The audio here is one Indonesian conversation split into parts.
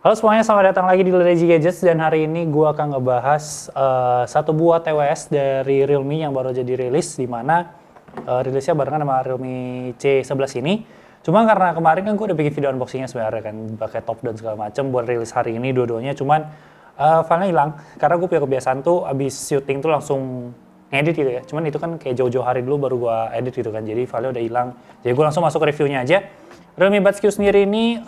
Halo semuanya, selamat datang lagi di Lazy Gadgets dan hari ini gue akan ngebahas satu buah TWS dari Realme yang baru jadi rilis, di mana rilisnya barengan sama Realme C11 ini. Cuma karena kemarin kan gue udah bikin video unboxingnya sebenarnya kan, pakai top down segala macem buat rilis hari ini dua-duanya. Cuman filenya hilang karena gue punya kebiasaan tuh abis syuting tuh langsung ngedit gitu ya. Cuman itu kan kayak jauh-jauh hari dulu baru gue edit gitu kan, jadi filenya udah hilang. Jadi gue langsung masuk ke reviewnya aja. Realme Buds Q sendiri ini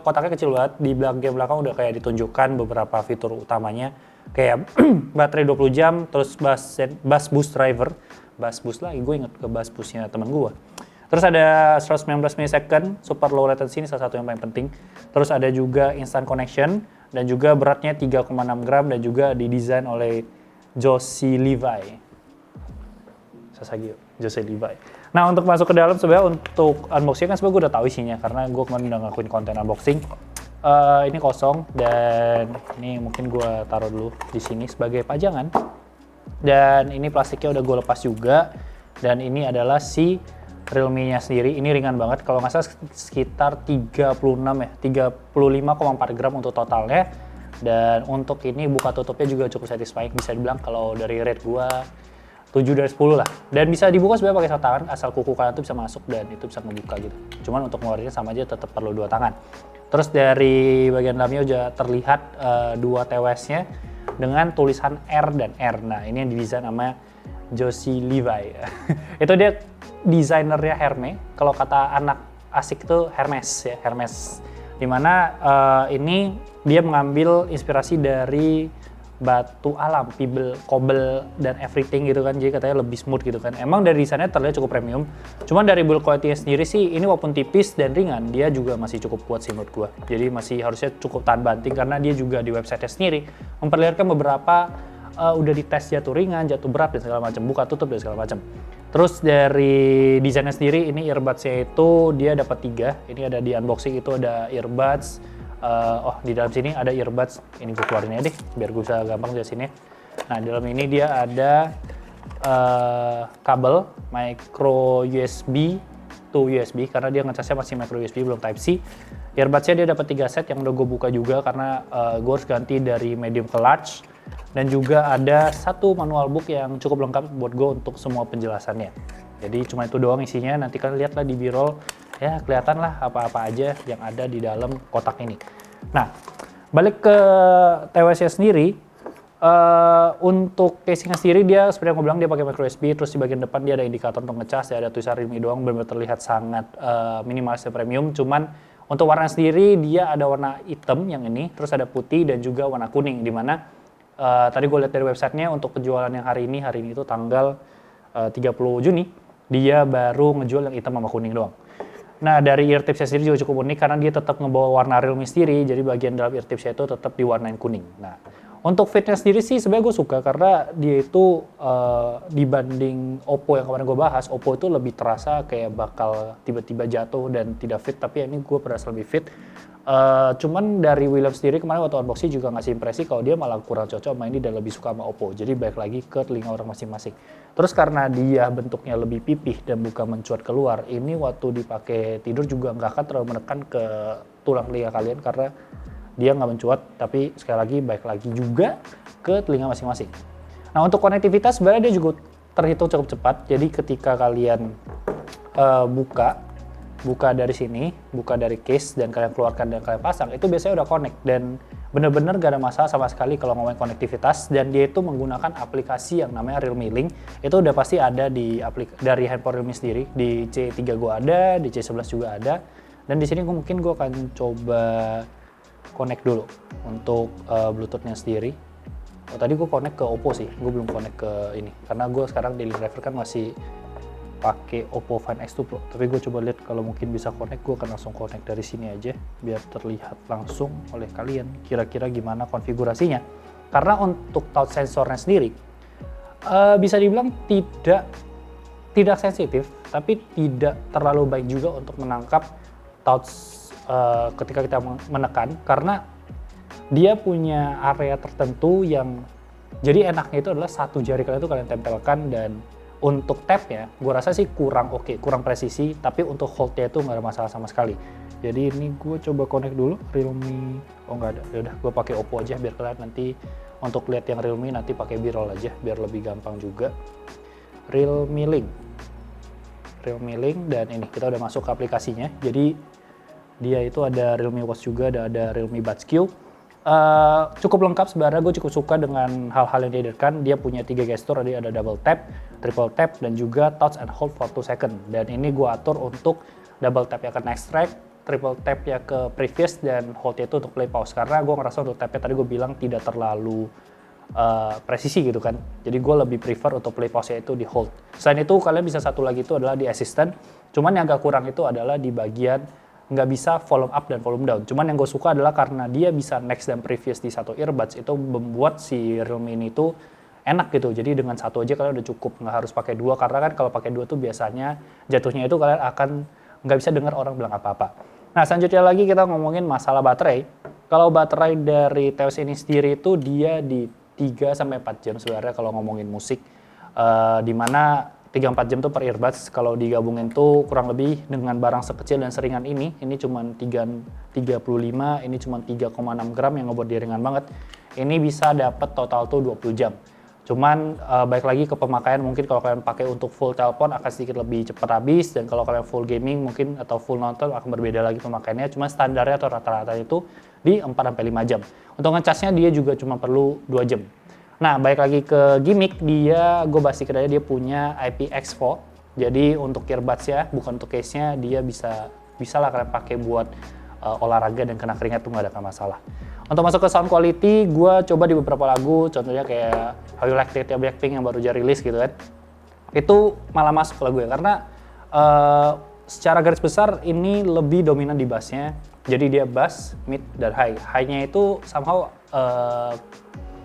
kotaknya kecil banget, di bagian belakang udah kayak ditunjukkan beberapa fitur utamanya kayak baterai 20 jam, terus bass boost driver, bass boost lagi, gue inget ke bass boostnya temen gue. Terus ada 119 millisecond, super low latency, ini salah satu yang paling penting. Terus ada juga instant connection, dan juga beratnya 3,6 gram, dan juga didesain oleh Jose Levi. Sasagio, Jose Levi. Nah, untuk masuk ke dalam sebenarnya untuk unboxing kan sebenarnya gue udah tahu isinya karena gue kemarin udah ngelakuin konten unboxing. Ini kosong dan ini mungkin gue taruh dulu di sini sebagai pajangan. Dan ini plastiknya udah gue lepas juga. Dan ini adalah si Realme-nya sendiri. Ini ringan banget, kalau nggak salah sekitar 36 ya, 35,4 gram untuk totalnya. Dan untuk ini buka tutupnya juga cukup satisfying, bisa dibilang kalau dari rate gue 7 dari 10 lah. Dan bisa dibuka sebenarnya pakai satu tangan, asal kuku kanan tuh bisa masuk dan itu bisa ngebuka gitu. Cuman untuk ngeluarinnya sama aja, tetap perlu dua tangan. Terus dari bagian dalamnya udah terlihat dua TWS-nya dengan tulisan R dan R. Nah, ini yang didesain sama Jose Levi. Itu dia desainernya Hermes. Kalau kata anak asik tuh Hermes ya, Hermes. Dimana ini dia mengambil inspirasi dari batu alam, pebble, cobble, dan everything gitu kan, jadi katanya lebih smooth gitu kan. Emang dari desainnya terlihat cukup premium, cuman dari build quality-nya sendiri sih, ini walaupun tipis dan ringan, dia juga masih cukup kuat sih menurut gua. Jadi masih harusnya cukup tahan banting, karena dia juga di website-nya sendiri memperlihatkan beberapa udah dites jatuh ringan, jatuh berat, dan segala macam, buka tutup, dan segala macam. Terus dari desainnya sendiri, ini earbuds-nya itu dia dapat 3, ini ada di unboxing itu ada earbuds. Di dalam sini ada earbuds, ini gue keluarin aja deh biar gue bisa gampang jelasinnya. Nah, di dalam ini dia ada kabel micro USB to USB karena dia ngecasnya masih micro USB belum Type C. Earbudsnya dia dapat 3 set yang udah gue buka juga karena gue harus ganti dari medium ke large, dan juga ada satu manual book yang cukup lengkap buat gue untuk semua penjelasannya. Jadi cuma itu doang isinya, nanti kalian lihatlah di B-roll. Ya, kelihatan lah apa-apa aja yang ada di dalam kotak ini. Nah, balik ke TWS-nya sendiri, untuk casingnya sendiri dia seperti yang gue bilang dia pakai micro USB, terus di bagian depan dia ada indikator untuk ngecas, ya ada tulisan Realme doang, benar-benar terlihat sangat minimalis dan premium. Cuman untuk warna sendiri dia ada warna hitam yang ini, terus ada putih dan juga warna kuning, dimana tadi gue lihat dari websitenya untuk penjualan yang hari ini itu tanggal 30 Juni, dia baru ngejual yang hitam sama kuning doang. Nah, dari ear tipsnya sendiri juga cukup unik karena dia tetap ngebawa warna Realme sendiri, jadi bagian dalam ear tipsnya itu tetap diwarnain kuning. Nah, untuk fitnya sendiri sih sebenarnya gue suka karena dia itu dibanding Oppo yang kemarin gue bahas, Oppo itu lebih terasa kayak bakal tiba-tiba jatuh dan tidak fit, tapi ini gue berasa lebih fit. Cuman dari William sendiri kemarin waktu unboxing juga ngasih impresi kalau dia malah kurang cocok sama ini dan lebih suka sama Oppo. Jadi balik lagi ke telinga orang masing-masing. Terus karena dia bentuknya lebih pipih dan bukan mencuat keluar, ini waktu dipakai tidur juga nggak akan terlalu menekan ke tulang telinga kalian karena dia nggak mencuat, tapi sekali lagi balik lagi juga ke telinga masing-masing. Nah, untuk konektivitas sebenarnya dia juga terhitung cukup cepat. Jadi ketika kalian buka dari sini, buka dari case, dan kalian keluarkan dan kalian pasang, itu biasanya udah connect dan bener-bener gak ada masalah sama sekali kalau ngomongin konektivitas. Dan dia itu menggunakan aplikasi yang namanya Realme Link, itu udah pasti ada dari handphone Realme sendiri, di C3 gue ada, di C11 juga ada, dan di sini mungkin gue akan coba connect dulu untuk Bluetooth-nya sendiri. Tadi gue connect ke Oppo sih, gue belum connect ke ini karena gue sekarang daily driver kan masih pakai Oppo Find X2 Pro, tapi gue coba lihat kalau mungkin bisa connect, gue akan langsung connect dari sini aja biar terlihat langsung oleh kalian kira-kira gimana konfigurasinya. Karena untuk touch sensornya sendiri bisa dibilang tidak sensitif, tapi tidak terlalu baik juga untuk menangkap touch ketika kita menekan, karena dia punya area tertentu yang jadi enaknya itu adalah satu jari kalian itu kalian tempelkan dan Untuk tab-nya, gue rasa sih kurang oke, kurang presisi, tapi untuk hold-nya itu nggak ada masalah sama sekali. Jadi ini gue coba connect dulu Realme, oh nggak ada, yaudah gue pakai Oppo aja biar kalian nanti untuk lihat yang Realme nanti pakai B-roll aja biar lebih gampang juga. Realme Link, dan ini kita udah masuk ke aplikasinya. Jadi dia itu ada Realme Watch juga, ada Realme Buds Q. Cukup lengkap sebenarnya, gue cukup suka dengan hal-hal yang dihadirkan. Dia punya 3 gestur, ada double tap, triple tap, dan juga touch and hold for 2 second. Dan ini gue atur untuk double tap ya ke next track, triple tap ya ke previous, dan hold itu untuk play pause. Karena gue ngerasa untuk tapnya tadi gue bilang tidak terlalu presisi gitu kan. Jadi gue lebih prefer untuk play pause itu di hold. Selain itu kalian bisa satu lagi itu adalah di assistant. Cuman yang agak kurang itu adalah di bagian nggak bisa volume up dan volume down. Cuman yang gue suka adalah karena dia bisa next dan previous di satu earbuds, itu membuat si Realme ini tuh enak gitu. Jadi dengan satu aja kalian udah cukup, nggak harus pakai dua, karena kan kalau pakai dua tuh biasanya jatuhnya itu kalian akan nggak bisa dengar orang bilang apa-apa. Nah selanjutnya lagi kita ngomongin masalah baterai. Kalau baterai dari TWS ini sendiri itu dia di 3-4 jam sebenarnya kalau ngomongin musik. Dimana 3-4 jam tuh per earbuds, kalau digabungin tuh kurang lebih dengan barang sekecil dan seringan ini cuma 35, ini cuma 3,6 gram yang ngebuat dia ringan banget. Ini bisa dapat total tuh 20 jam. Cuman baik lagi ke pemakaian, mungkin kalau kalian pakai untuk full telepon akan sedikit lebih cepat habis, dan kalau kalian full gaming mungkin atau full nonton akan berbeda lagi pemakaiannya. Cuma standarnya atau rata-rata itu di 4-5 jam. Untuk ngecasnya dia juga cuma perlu 2 jam. Nah, balik lagi ke gimmick, gue bahas sedikit aja, dia punya IPX4. Jadi untuk earbuds ya, bukan untuk case-nya, dia bisa lah kalian pakai buat olahraga dan kena keringat tuh nggak ada masalah. Untuk masuk ke sound quality, gue coba di beberapa lagu, contohnya kayak How You Like It ya Blackpink yang baru aja rilis gitu kan. Itu malah masuk ke lagu ya, karena secara garis besar ini lebih dominan di bass-nya. Jadi dia bass, mid, dan high. High-nya itu somehow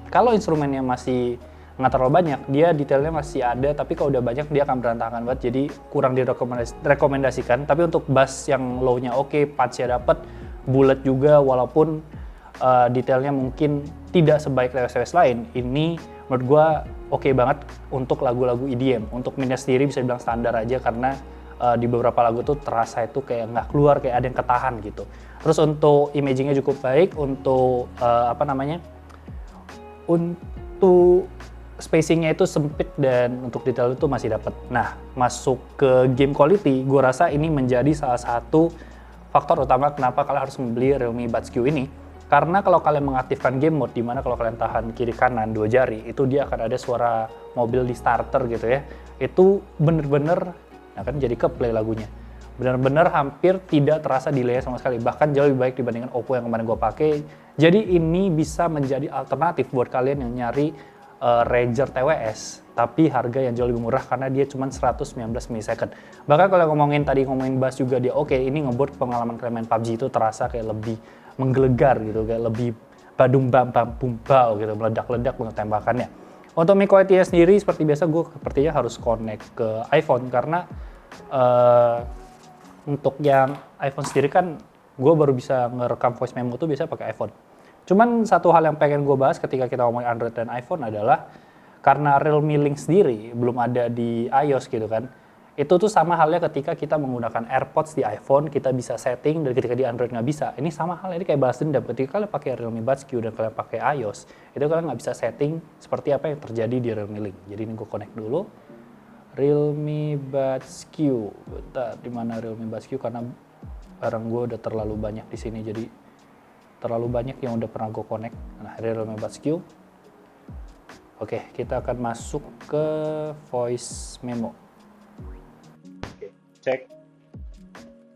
kalau instrumennya masih nggak terlalu banyak, dia detailnya masih ada, tapi kalau udah banyak dia akan berantakan banget, jadi kurang direkomendasikan. Tapi untuk bass yang low-nya oke, punch-nya dapet, bullet juga, walaupun detailnya mungkin tidak sebaik TWS lain, ini menurut gua oke banget untuk lagu-lagu EDM. Untuk midnya sendiri bisa dibilang standar aja, karena di beberapa lagu tuh terasa itu kayak nggak keluar, kayak ada yang ketahan gitu. Terus untuk imagingnya cukup baik, untuk untuk spacingnya itu sempit, dan untuk detail itu masih dapat. Nah, masuk ke game quality, gue rasa ini menjadi salah satu faktor utama kenapa kalian harus membeli Realme Buds Q ini. Karena kalau kalian mengaktifkan game mode, dimana kalau kalian tahan kiri kanan 2 jari, itu dia akan ada suara mobil di starter gitu ya. Itu bener-bener, nah kan jadi ke play lagunya. Benar-benar hampir tidak terasa delay sama sekali, bahkan jauh lebih baik dibandingkan Oppo yang kemarin gue pakai. Jadi ini bisa menjadi alternatif buat kalian yang nyari Razer TWS tapi harga yang jauh lebih murah, karena dia cuma 119 milisecond. Bahkan kalau ngomongin bass juga dia oke. Ini ngebuat pengalaman kalian main PUBG itu terasa kayak lebih menggelegar gitu, kayak lebih badum bam bam bum bau gitu, meledak-ledak untuk tembakannya. Untuk mic quality-nya sendiri seperti biasa, gue sepertinya harus connect ke iPhone, karena untuk yang iPhone sendiri kan gue baru bisa ngerekam voice memo tuh biasa pakai iPhone. Cuman satu hal yang pengen gue bahas ketika kita ngomongin Android dan iPhone adalah karena Realme Link sendiri belum ada di iOS gitu kan. Itu tuh sama halnya ketika kita menggunakan AirPods di iPhone, kita bisa setting, dan ketika di Android nggak bisa. Ini sama halnya, ini kayak balas dendam. Ketika kalian pakai Realme Buds Q dan kalian pakai iOS, itu kalian nggak bisa setting seperti apa yang terjadi di Realme Link. Jadi ini gue connect dulu. Realme Buds Q, bentar, di mana Realme Buds Q, karena barang gue udah terlalu banyak di sini, jadi terlalu banyak yang udah pernah gue connect. Nah, Realme Buds Q. Oke, kita akan masuk ke voice memo. Oke, cek.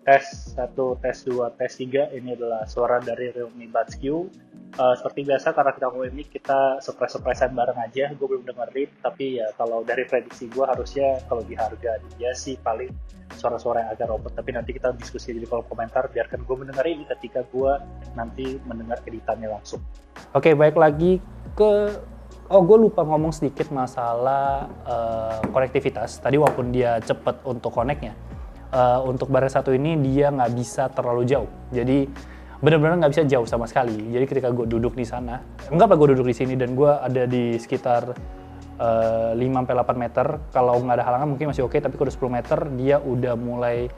Tes 1, tes 2, tes 3, ini adalah suara dari Realme Buds Q. Seperti biasa, karena kita ngomongin ini, kita surprise-surprisean bareng aja. Gue belum dengerin, tapi ya kalau dari prediksi gue harusnya kalau di harga dia sih paling suara-suara yang agak robot. Tapi nanti kita diskusi di kolom komentar, biarkan gue mendengar ini ketika gue nanti mendengar editannya langsung. Oke, baik lagi ke... gue lupa ngomong sedikit masalah konektivitas. Tadi walaupun dia cepet untuk connect-nya, untuk barang satu ini dia nggak bisa terlalu jauh. Jadi benar-benar nggak bisa jauh sama sekali. Jadi ketika gue duduk di sana, gue duduk di sini dan gue ada di sekitar 5-8 meter. Kalau nggak ada halangan mungkin masih oke, tapi kalau 10 meter dia udah mulai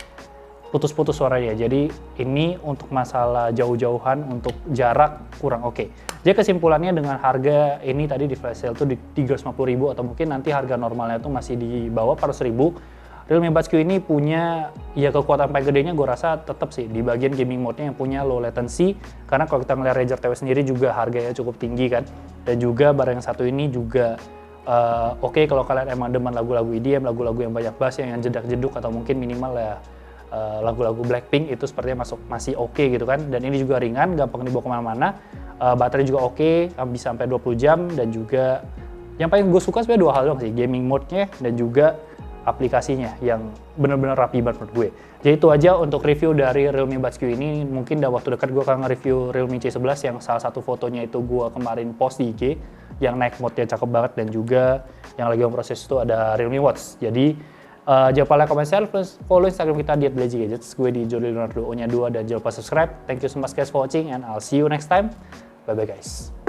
putus-putus suaranya. Jadi ini untuk masalah jauh-jauhan, untuk jarak kurang oke. Jadi kesimpulannya dengan harga ini tadi di flash sale tuh di 350.000 atau mungkin nanti harga normalnya tuh masih di bawah 400.000. Realme Buds Q ini punya ya kekuatan paling gedenya gue rasa tetap sih di bagian gaming mode-nya yang punya low latency, karena kalau kita ngeliat Razer TW sendiri juga harganya cukup tinggi kan. Dan juga barang yang satu ini juga oke kalau kalian emang demen lagu-lagu EDM, lagu-lagu yang banyak bass yang jedak-jeduk atau mungkin minimal ya lagu-lagu Blackpink itu sepertinya masih oke gitu kan. Dan ini juga ringan, gampang dibawa kemana-mana, baterai juga oke, bisa sampai 20 jam. Dan juga yang paling gue suka sebenarnya 2 hal doang sih, gaming mode-nya dan juga aplikasinya yang benar-benar rapi banget menurut gue. Jadi itu aja untuk review dari Realme Buds Q ini. Mungkin dalam waktu dekat gue akan nge-review Realme C11 yang salah satu fotonya itu gue kemarin post di IG, yang naik mode-nya cakep banget. Dan juga yang lagi proses itu ada Realme Watch. Jadi jangan lupa like, comment, share, plus follow Instagram kita di @blazygadgets. Gue di Jordi Leonardo O-nya 2, dan jangan lupa subscribe. Thank you so much guys for watching and I'll see you next time. Bye bye guys.